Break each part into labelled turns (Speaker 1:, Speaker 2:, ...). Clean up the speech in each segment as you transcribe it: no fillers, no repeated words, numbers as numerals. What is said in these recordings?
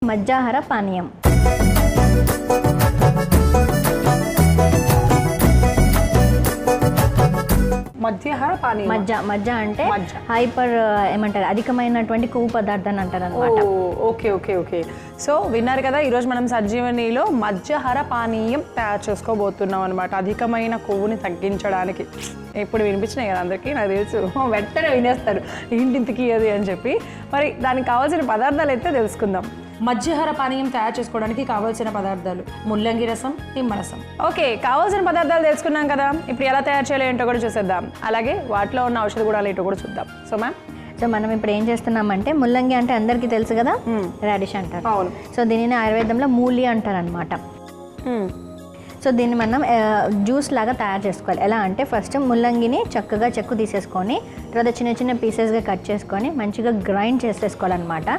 Speaker 1: మధ్యాహార పానీయం.
Speaker 2: మధ్యాహార పానీయం.
Speaker 1: మజ్జ అంటే హైపర్ ఏమంటారు, అధికమైనటువంటి కొవ్వు పదార్థాన్ని అంటారు అనమాట.
Speaker 2: Okay okay okay. సో విన్నారు కదా, ఈరోజు మనం సంజీవనిలో మధ్యాహార పానీయం తయారు చేసుకోబోతున్నాం అనమాట, అధికమైన కొవ్వుని తగ్గించడానికి. ఇప్పుడు వినిపించినాయి కదా అందరికీ, నాకు తెలుసు వెంటనే వినేస్తారు ఏంటింతకి అది అని చెప్పి. మరి దానికి కావాల్సిన పదార్థాలు అయితే తెలుసుకుందాం.
Speaker 3: మధ్యాహార పానీయం తయారు చేసుకోవడానికి కావాల్సిన పదార్థాలు ముల్లంగి రసం, నిమ్మరసం.
Speaker 2: ఓకే, కావాల్సిన పదార్థాలు తెలుసుకున్నాం కదా, ఇప్పుడు ఎలా తయారు చేయాలి ఏంటో కూడా చూసేద్దాం. అలాగే వాటిలో ఉన్న ఔషధ గుణాలు ఏంటో కూడా చూద్దాం. సో మ్యామ్,
Speaker 1: సో మనం ఇప్పుడు ఏం చేస్తున్నామంటే, ముల్లంగి అంటే అందరికీ తెలుసు కదా, రాడిష్ అంటారు.
Speaker 2: అవును.
Speaker 1: సో దీనిని ఆయుర్వేదంలో మూలి అంటారు అనమాట. సో దీన్ని మనం జ్యూస్ లాగా తయారు చేసుకోవాలి. ఎలా అంటే, ఫస్ట్ ముల్లంగిని చక్కగా చెక్కు తీసేసుకొని, తర్వాత చిన్న చిన్న పీసెస్గా కట్ చేసుకొని మంచిగా గ్రైండ్ చేసేసుకోవాలన్నమాట.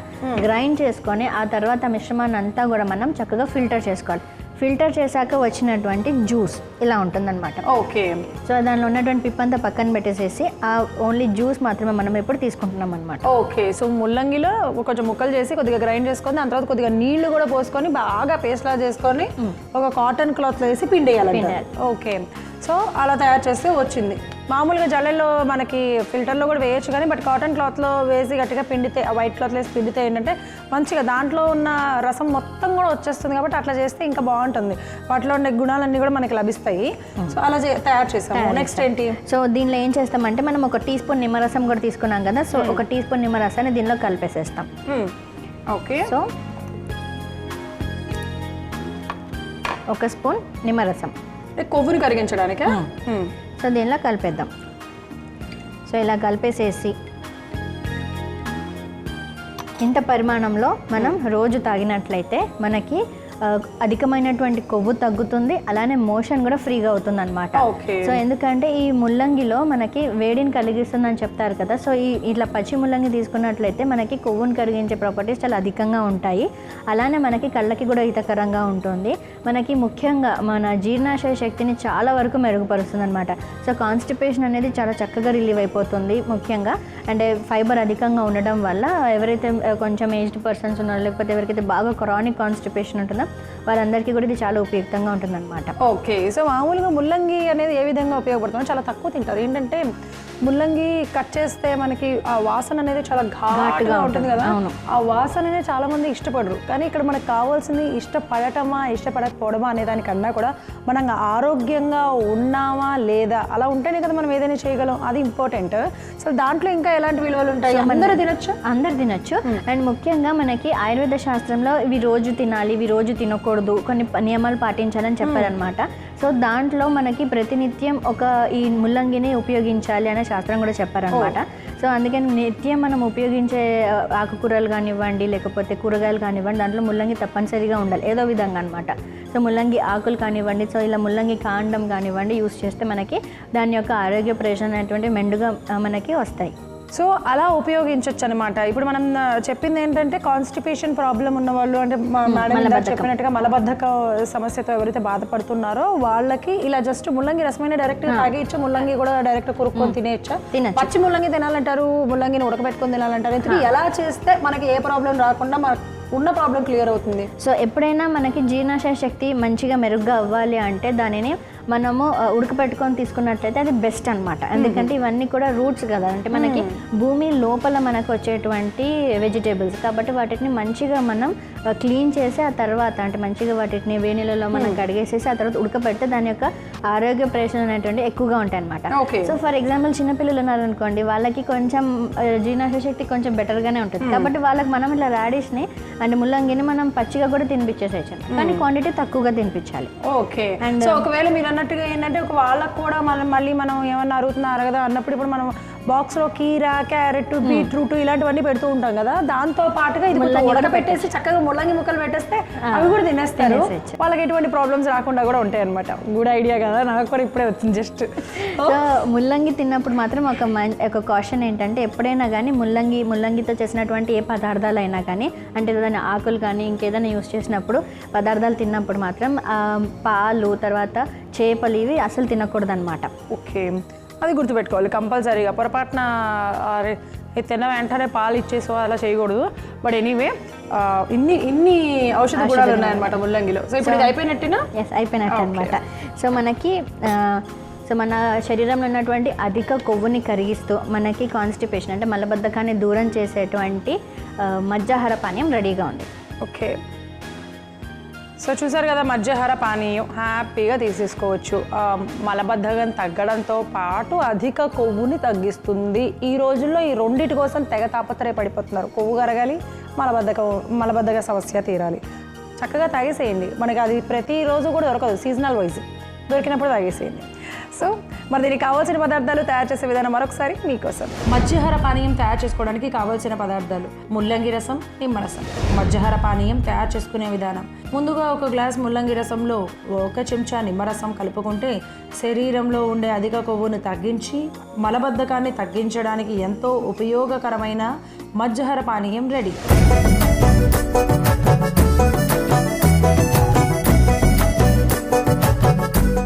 Speaker 1: గ్రైండ్ చేసుకొని ఆ తర్వాత మిశ్రమాన్ని అంతా కూడా మనం చక్కగా ఫిల్టర్ చేసుకోవాలి. ఫిల్టర్ చేశాక వచ్చినటువంటి జ్యూస్ ఇలా ఉంటుందన్నమాట.
Speaker 2: ఓకే.
Speaker 1: సో దానిలో ఉన్నటువంటి పిప్పంతా పక్కన పెట్టేసేసి ఆ ఓన్లీ జ్యూస్ మాత్రమే మనం ఇప్పుడు తీసుకుంటున్నాం అనమాట.
Speaker 2: ఓకే. సో ముల్లంగిలో కొంచెం ముక్కలు చేసి కొద్దిగా గ్రైండ్ చేసుకొని, దాని తర్వాత కొద్దిగా నీళ్లు కూడా పోసుకొని బాగా పేస్ట్ లా చేసుకొని ఒక కాటన్ క్లాత్లో వేసి పిండేయాలి. ఓకే. సో అలా తయారు చేస్తే వచ్చింది. మామూలుగా జల్లెల్లో మనకి ఫిల్టర్లో కూడా వేయచ్చు, కానీ బట్ కాటన్ క్లాత్లో వేసి గట్టిగా పిండితే, వైట్ క్లాత్లో వేసి పిండితే ఏంటంటే మంచిగా దాంట్లో ఉన్న రసం మొత్తం కూడా వచ్చేస్తుంది. కాబట్టి అట్లా చేస్తే ఇంకా బాగుంటుంది, వాటిలో ఉండే గుణాలన్నీ కూడా మనకి లభిస్తాయి. సో అలా తయారు చేస్తాము. నెక్స్ట్ ఏంటి?
Speaker 1: సో దీనిలో ఏం చేస్తామంటే, మనం ఒక టీ స్పూన్ నిమ్మరసం కూడా తీసుకున్నాం కదా, సో ఒక టీ స్పూన్ నిమ్మరసాన్ని దీనిలో కలిపేసేస్తాం.
Speaker 2: ఓకే.
Speaker 1: సో ఒక స్పూన్ నిమ్మరసం
Speaker 2: కొవ్వుని కరిగించడానికి.
Speaker 1: సో దీనిలో కలిపేద్దాం. సో ఇలా కలిపేసేసి ఇంత పరిమాణంలో మనం రోజు తాగినట్లయితే మనకి అధికమైనటువంటి కొవ్వు తగ్గుతుంది, అలానే మోషన్ కూడా ఫ్రీగా అవుతుంది అనమాట. సో ఎందుకంటే ఈ ముల్లంగిలో మనకి వేడిని కలిగిస్తుందని చెప్తారు కదా, సో ఇట్లా పచ్చి ముల్లంగి తీసుకున్నట్లయితే మనకి కొవ్వుని కరిగించే ప్రాపర్టీస్ చాలా అధికంగా ఉంటాయి. అలానే మనకి కళ్ళకి కూడా హితకరంగా ఉంటుంది. మనకి ముఖ్యంగా మన జీర్ణాశయ శక్తిని చాలా వరకు మెరుగుపరుస్తుంది అనమాట. సో కాన్స్టిపేషన్ అనేది చాలా చక్కగా రిలీవ్ అయిపోతుంది ముఖ్యంగా. అంటే ఫైబర్ అధికంగా ఉండడం వల్ల ఎవరైతే కొంచెం ఏజ్డ్ పర్సన్స్ ఉన్నారో, లేకపోతే ఎవరికైతే బాగా క్రానిక్ కాన్స్టిపేషన్ ఉంటుందో వారందరికీ కూడా ఇది చాలా ఉపయుక్తంగా ఉంటుంది అనమాట.
Speaker 2: ఓకే. సో మామూలుగా ముల్లంగి అనేది ఏ విధంగా ఉపయోగపడుతుందో, చాలా తక్కువ తింటారు. ఏంటంటే ముల్లంగి కట్ చేస్తే మనకి ఆ వాసన అనేది చాలా ఘాటుగా ఉంటుంది కదా, ఆ వాసననే చాలా మంది ఇష్టపడరు. కానీ ఇక్కడ మనకు కావాల్సింది ఇష్టపడటమా ఇష్టపడకపోవడమా అనే దానికన్నా కూడా మనం ఆరోగ్యంగా ఉన్నామా లేదా, అలా ఉంటేనే కదా మనం ఏదైనా చేయగలం, అది ఇంపార్టెంట్. సో దాంట్లో ఇంకా ఎలాంటి విలువలు ఉంటాయి? అందరూ తినొచ్చు. అండ్ ముఖ్యంగా మనకి ఆయుర్వేద శాస్త్రంలో ఇవి రోజు తినాలి, ఇవి రోజు తినకూడదు, కొన్ని నియమాలు పాటించాలని చెప్పారనమాట. సో దాంట్లో మనకి ప్రతినిత్యం ఈ ముల్లంగిని ఉపయోగించాలి అనే శాస్త్రం కూడా చెప్పారనమాట. సో అందుకని నిత్యం మనం ఉపయోగించే ఆకుకూరలు కానివ్వండి, లేకపోతే కూరగాయలు కానివ్వండి, దాంట్లో ముల్లంగి తప్పనిసరిగా ఉండాలి ఏదో విధంగా అనమాట. సో ముల్లంగి ఆకులు కానివ్వండి, సో ఇలా ముల్లంగి కాండం కానివ్వండి యూస్ చేస్తే మనకి దాని యొక్క ఆరోగ్య ప్రయోజనం అనేటువంటి మెండుగా మనకి వస్తాయి. సో అలా ఉపయోగించవచ్చు అనమాట. ఇప్పుడు మనం చెప్పింది ఏంటంటే, కాన్స్టిపేషన్ ప్రాబ్లం ఉన్న వాళ్ళు, అంటే మేడం చెప్పినట్టుగా మలబద్ధక సమస్యతో ఎవరైతే బాధపడుతున్నారో వాళ్ళకి ఇలా జస్ట్ ముల్లంగి రసమైన డైరెక్ట్ తాగేయచ్చు, ముల్లంగి కూడా డైరెక్ట్ కొరుక్కొని తినేయచ్చా? పచ్చి ముల్లంగి తినాలంటారు, ముల్లంగిని ఉడకబెట్టుకొని తినాలంటారు. ఎలా చేస్తే మనకి ఏ ప్రాబ్లం రాకుండా ఉన్న ప్రాబ్లం క్లియర్ అవుతుంది?
Speaker 1: సో ఎప్పుడైనా మనకి జీర్ణాశయ శక్తి మంచిగా మెరుగ్గా అవ్వాలి అంటే దానిని మనము ఉడకపెట్టుకొని తీసుకున్నట్లయితే అది బెస్ట్ అనమాట. ఎందుకంటే ఇవన్నీ కూడా రూట్స్ కదా, అంటే మనకి భూమి లోపల మనకు వచ్చేటువంటి వెజిటేబుల్స్ కాబట్టి వాటిని మంచిగా మనం క్లీన్ చేసి ఆ తర్వాత అంటే మంచిగా వాటిని వేణిలలో మనం కడిగేసేసి ఆ తర్వాత ఉడకపెడితే దాని యొక్క ఆరోగ్య ప్రయోజనం అనేటువంటి ఎక్కువగా ఉంటాయి అనమాట. సో ఫర్ ఎగ్జాంపుల్ చిన్నపిల్లలు ఉన్నారనుకోండి, వాళ్ళకి కొంచెం జీర్ణాశయ శక్తి కొంచెం బెటర్గానే ఉంటుంది. కాబట్టి వాళ్ళకి మనం ఇట్లా రాడిష్ని అంటే ముల్లంగిని మనం పచ్చిగా కూడా తినిపించేసేయచ్చు, కానీ క్వాంటిటీ తక్కువగా తినిపించాలి.
Speaker 2: ఓకే. అండ్ ఒకవేళ మీరు అన్నట్టుగా ఏంటంటే ఒక వాళ్ళకు కూడా మళ్ళీ మనం ఏమన్నా అరుగుతున్నారు కదా అన్నప్పుడు, ఇప్పుడు మనం బాక్స్లో కీరా, క్యారెట్, బీట్రూట్ ఇలాంటివన్నీ పెడుతూ ఉంటాం కదా, దాంతో పాటుగా ఇది ఉడకపెట్టేసి చక్కగా ముల్లంగి ముక్కలు పెట్టేస్తే అవి కూడా తినేస్తారు. వాళ్ళకి ఎటువంటి ప్రాబ్లమ్స్ రాకుండా కూడా ఉంటాయి అనమాట. గుడ్ ఐడియా కదా, నాకు కూడా ఇప్పుడే వచ్చింది జస్ట్.
Speaker 1: సో ముల్లంగి తిన్నప్పుడు మాత్రం ఒక కాషన్ ఏంటంటే, ఎప్పుడైనా కానీ ముల్లంగితో చేసినటువంటి ఏ పదార్థాలు అయినా కానీ, అంటే ఏదైనా ఆకులు కానీ ఇంకేదైనా యూస్ చేసినప్పుడు పదార్థాలు తిన్నప్పుడు మాత్రం పాలు, తర్వాత చేపలు ఇవి అసలు తినకూడదు అనమాట.
Speaker 2: ఓకే, అది గుర్తుపెట్టుకోవాలి కంపల్సరీగా. పొరపాటున ఇది తిన్న వెంటనే పాలు ఇచ్చేసో అలా చేయకూడదు. బట్ ఎనీవే ఇన్ని ఔషధ గుణాలు ఉన్నాయన్నమాట ముల్లంగిలో. సో ఇప్పుడు ఇది అయిపోయినట్టేనా?
Speaker 1: ఎస్, అయిపోయినట్టు అనమాట. సో మనకి మన శరీరంలో ఉన్నటువంటి అధిక కొవ్వుని కరిగిస్తూ మనకి కాన్స్టిపేషన్ అంటే మలబద్ధకాన్ని దూరం చేసేటువంటి మధ్యాహార పానీయం రెడీగా ఉంది.
Speaker 2: ఓకే, సో చూసారు కదా, మధ్యాహార పానీయం హ్యాపీగా తీసేసుకోవచ్చు. మలబద్ధకం తగ్గడంతో పాటు అధిక కొవ్వుని తగ్గిస్తుంది. ఈ రోజుల్లో ఈ రెండింటి కోసం తెగ తాపత్రయపడిపోతున్నారు. కొవ్వు కరగాలి, మలబద్ధక సమస్య తీరాలి. చక్కగా తాగేసేయండి. మనకి అది ప్రతిరోజు కూడా దొరకదు, సీజనల్ వైజ్ దొరికినప్పుడు తాగేసేయండి. సో మరి దీనికి కావాల్సిన పదార్థాలు తయారు చేసే విధానం మరొకసారి మీకోసం.
Speaker 3: మధ్యాహార పానీయం తయారు చేసుకోవడానికి కావాల్సిన పదార్థాలు: ముల్లంగి రసం, నిమ్మరసం. మధ్యాహార పానీయం తయారు చేసుకునే విధానం: ముందుగా 1 గ్లాస్ ముల్లంగి రసంలో 1 చెంచా నిమ్మరసం కలుపుకుంటే శరీరంలో ఉండే అధిక కొవ్వును తగ్గించి మలబద్ధకాన్ని తగ్గించడానికి ఎంతో ఉపయోగకరమైన మధ్యాహార పానీయం రెడీ.